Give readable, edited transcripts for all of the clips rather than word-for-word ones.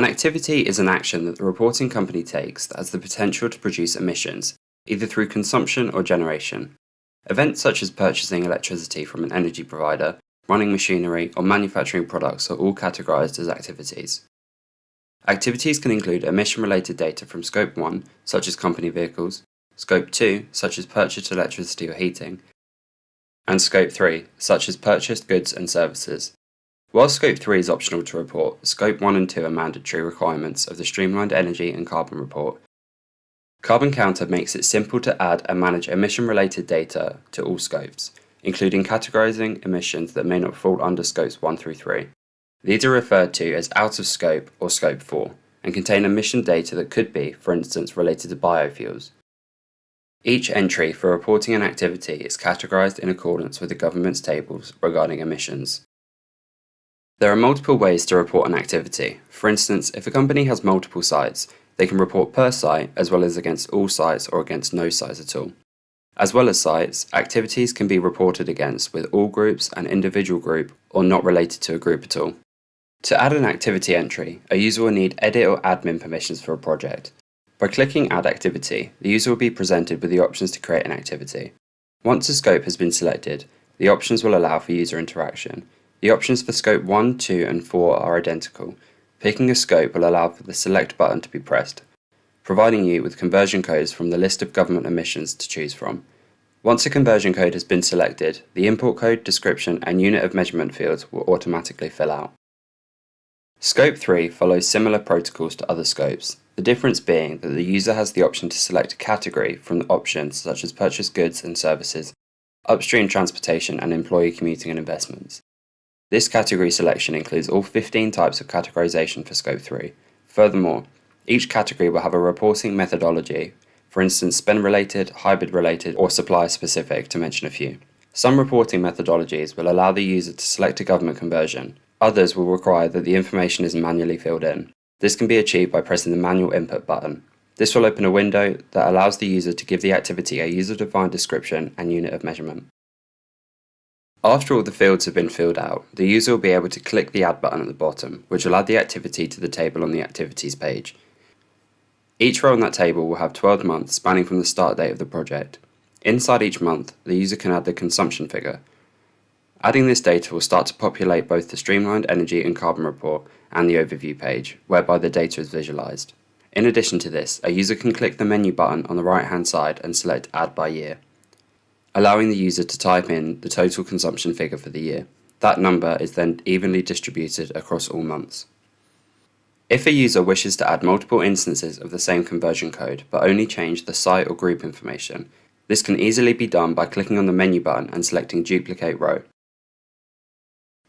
An activity is an action that the reporting company takes that has the potential to produce emissions, either through consumption or generation. Events such as purchasing electricity from an energy provider, running machinery, or manufacturing products are all categorised as activities. Activities can include emission-related data from Scope 1, such as company vehicles, Scope 2, such as purchased electricity or heating, and Scope 3, such as purchased goods and services. While Scope 3 is optional to report, Scope 1 and 2 are mandatory requirements of the Streamlined Energy and Carbon Report. Carbon Counter makes it simple to add and manage emission-related data to all scopes, including categorizing emissions that may not fall under Scopes 1 through 3. These are referred to as out of scope or Scope 4, and contain emission data that could be, for instance, related to biofuels. Each entry for reporting an activity is categorized in accordance with the government's tables regarding emissions. There are multiple ways to report an activity. For instance, if a company has multiple sites, they can report per site as well as against all sites or against no sites at all. As well as sites, activities can be reported against with all groups, an individual group, or not related to a group at all. To add an activity entry, a user will need edit or admin permissions for a project. By clicking Add Activity, the user will be presented with the options to create an activity. Once a scope has been selected, the options will allow for user interaction. The options for Scope 1, 2, and 4 are identical. Picking a scope will allow for the Select button to be pressed, providing you with conversion codes from the list of government emissions to choose from. Once a conversion code has been selected, the import code, description, and unit of measurement fields will automatically fill out. Scope 3 follows similar protocols to other scopes, the difference being that the user has the option to select a category from the options such as purchased goods and services, upstream transportation, and employee commuting and investments. This category selection includes all 15 types of categorization for Scope 3. Furthermore, each category will have a reporting methodology, for instance spend-related, hybrid-related, or supplier-specific, to mention a few. Some reporting methodologies will allow the user to select a government conversion. Others will require that the information is manually filled in. This can be achieved by pressing the Manual Input button. This will open a window that allows the user to give the activity a user-defined description and unit of measurement. After all the fields have been filled out, the user will be able to click the Add button at the bottom, which will add the activity to the table on the Activities page. Each row on that table will have 12 months spanning from the start date of the project. Inside each month, the user can add the consumption figure. Adding this data will start to populate both the Streamlined Energy and Carbon Report and the Overview page, whereby the data is visualized. In addition to this, a user can click the menu button on the right-hand side and select Add by Year, allowing the user to type in the total consumption figure for the year. That number is then evenly distributed across all months. If a user wishes to add multiple instances of the same conversion code but only change the site or group information, this can easily be done by clicking on the menu button and selecting Duplicate Row.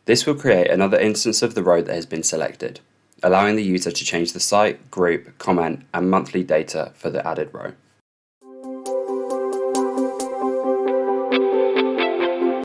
This will create another instance of the row that has been selected, allowing the user to change the site, group, comment, and monthly data for the added row.